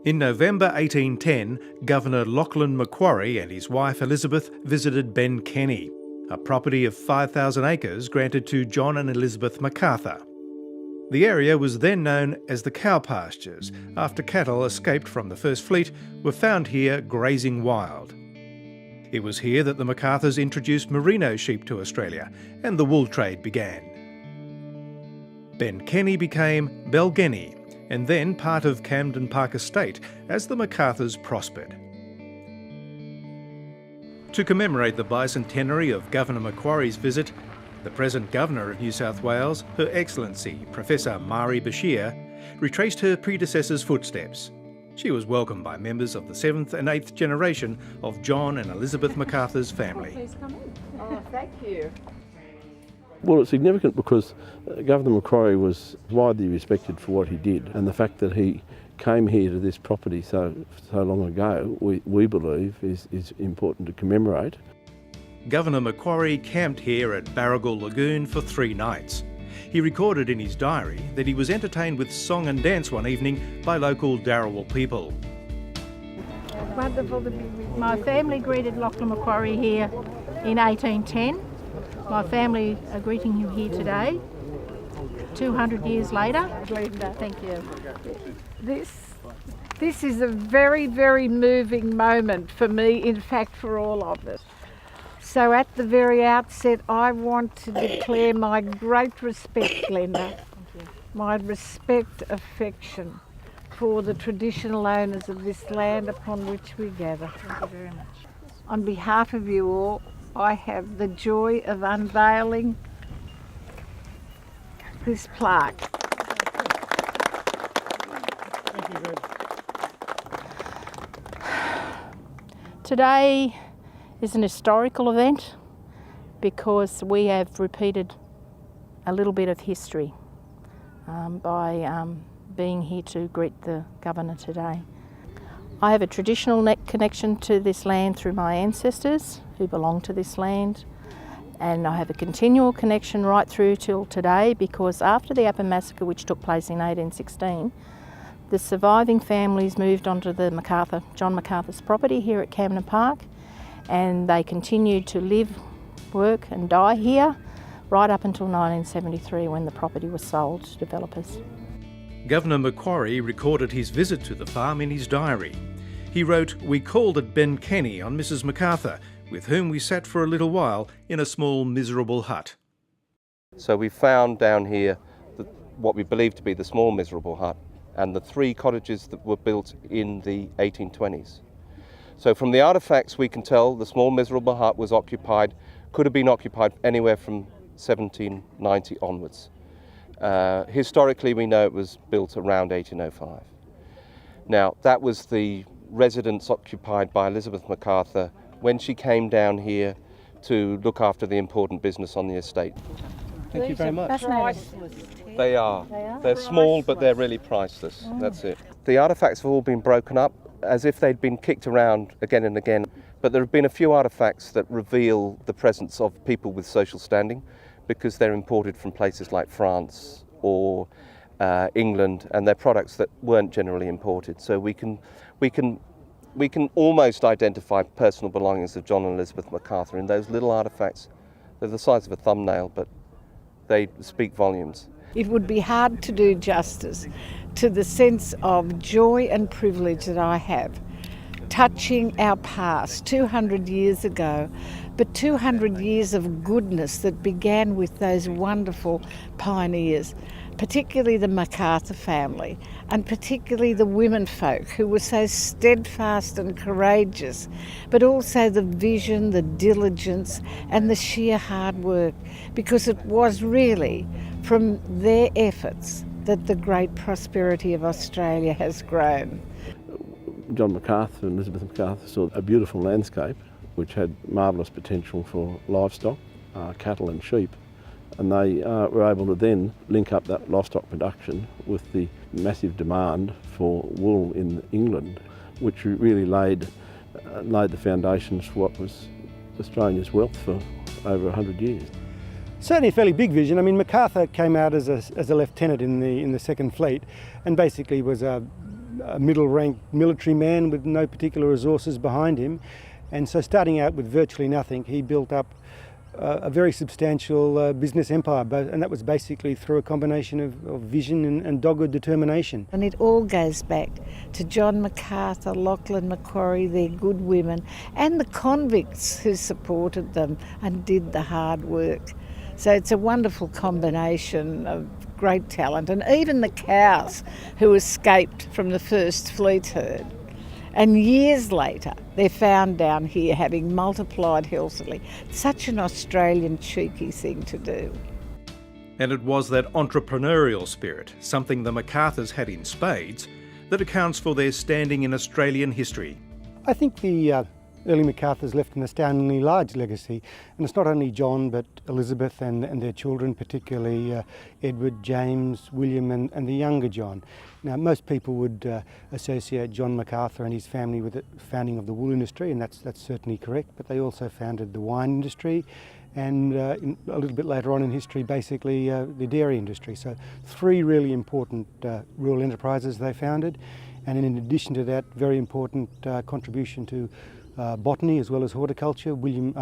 In November 1810, Governor Lachlan Macquarie and his wife Elizabeth visited Ben Kenny, a property of 5,000 acres granted to John and Elizabeth MacArthur. The area was then known as the cow pastures, after cattle escaped from the First Fleet were found here grazing wild. It was here that the MacArthurs introduced merino sheep to Australia and the wool trade began. Ben Kenny became Belgenny and then part of Camden Park Estate as the MacArthurs prospered. To commemorate the bicentenary of Governor Macquarie's visit, the present Governor of New South Wales, Her Excellency Professor Mari Bashir, retraced her predecessor's footsteps. She was welcomed by members of the 7th and 8th generation of John and Elizabeth MacArthur's family. Please come in. Oh, thank you. Well, it's significant because Governor Macquarie was widely respected for what he did, and the fact that he came here to this property so long ago, we believe is important to commemorate. Governor Macquarie camped here at Barragal Lagoon for 3 nights. He recorded in his diary that he was entertained with song and dance one evening by local Darawal people. Wonderful to be with you. My family greeted Lachlan Macquarie here in 1810. My family are greeting him here today, 200 years later. Glenda, thank you. This is a very, very moving moment for me, in fact for all of us. So at the very outset, I want to declare my great respect, Glenda, my respect, affection for the traditional owners of this land upon which we gather. Thank you very much. On behalf of you all, I have the joy of unveiling this plaque. Today is an historical event because we have repeated a little bit of history by being here to greet the Governor today. I have a traditional connection to this land through my ancestors who belong to this land, and I have a continual connection right through till today because after the Appin Massacre, which took place in 1816, the surviving families moved onto the John MacArthur's property here at Camden Park, and they continued to live, work and die here right up until 1973 when the property was sold to developers. Governor Macquarie recorded his visit to the farm in his diary. He wrote, "We called at Ben Kenny on Mrs. MacArthur, with whom we sat for a little while in a small miserable hut." So we found down here what we believe to be the small miserable hut and the 3 cottages that were built in the 1820s. So from the artefacts we can tell the small miserable hut was occupied, could have been occupied anywhere from 1790 onwards. Historically we know it was built around 1805. Now that was the residence occupied by Elizabeth MacArthur when she came down here to look after the important business on the estate. Thank you very much. Priceless. They are. They're small, but they're really priceless. That's it. The artefacts have all been broken up as if they'd been kicked around again and again. But there have been a few artefacts that reveal the presence of people with social standing because they're imported from places like France or England, and they're products that weren't generally imported. So we can almost identify personal belongings of John and Elizabeth MacArthur in those little artefacts. They're the size of a thumbnail, but they speak volumes. It would be hard to do justice to the sense of joy and privilege that I have touching our past 200 years ago, but 200 years of goodness that began with those wonderful pioneers, particularly the MacArthur family, and particularly the women folk who were so steadfast and courageous, but also the vision, the diligence and the sheer hard work, because it was really from their efforts that the great prosperity of Australia has grown. John MacArthur and Elizabeth MacArthur saw a beautiful landscape which had marvellous potential for livestock, cattle and sheep, and they were able to then link up that livestock production with the massive demand for wool in England, which really laid the foundations for what was Australia's wealth for over 100 years. Certainly a fairly big vision. I mean, MacArthur came out as a lieutenant in the Second Fleet, and basically was a middle-ranked military man with no particular resources behind him. And so starting out with virtually nothing, he built up a very substantial business empire, and that was basically through a combination of vision and dogged determination. And it all goes back to John MacArthur, Lachlan Macquarie, their good women, and the convicts who supported them and did the hard work. So it's a wonderful combination of great talent, and even the cows who escaped from the first fleet herd. And years later, they're found down here having multiplied healthily. Such an Australian cheeky thing to do. And it was that entrepreneurial spirit, something the MacArthurs had in spades, that accounts for their standing in Australian history. I think the early MacArthurs left an astoundingly large legacy, and it's not only John but Elizabeth and their children, particularly Edward, James, William and the younger John. Now most people would associate John MacArthur and his family with the founding of the wool industry, and that's certainly correct, but they also founded the wine industry and a little bit later on in history basically the dairy industry. So 3 really important rural enterprises they founded, and in addition to that, very important contribution to botany as well as horticulture. William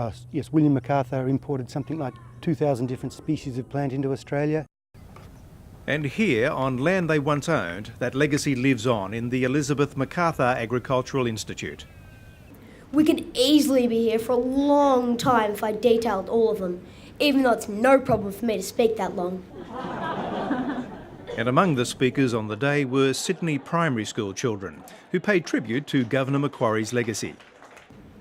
MacArthur imported something like 2,000 different species of plant into Australia. And here, on land they once owned, that legacy lives on in the Elizabeth MacArthur Agricultural Institute. We could easily be here for a long time if I detailed all of them, even though it's no problem for me to speak that long. And among the speakers on the day were Sydney primary school children, who paid tribute to Governor Macquarie's legacy.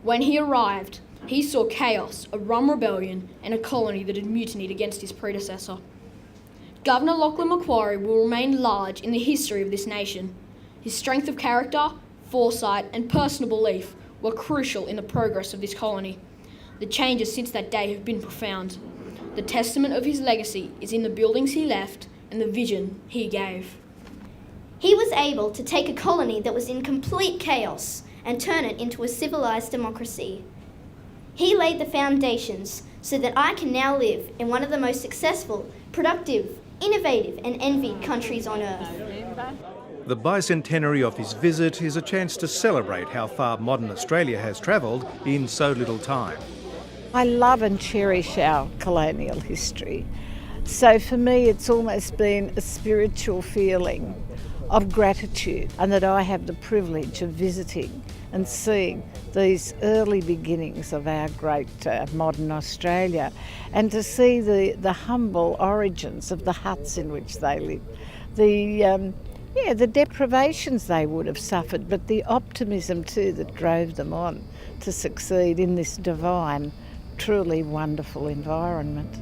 When he arrived, he saw chaos, a rum rebellion, and a colony that had mutinied against his predecessor. Governor Lachlan Macquarie will remain large in the history of this nation. His strength of character, foresight, and personal belief were crucial in the progress of this colony. The changes since that day have been profound. The testament of his legacy is in the buildings he left and the vision he gave. He was able to take a colony that was in complete chaos and turn it into a civilised democracy. He laid the foundations so that I can now live in one of the most successful, productive, innovative and envied countries on earth. The bicentenary of his visit is a chance to celebrate how far modern Australia has travelled in so little time. I love and cherish our colonial history. So for me, it's almost been a spiritual feeling of gratitude, and that I have the privilege of visiting and seeing these early beginnings of our great modern Australia, and to see the humble origins of the huts in which they lived, the deprivations they would have suffered, but the optimism too that drove them on to succeed in this divine, truly wonderful environment.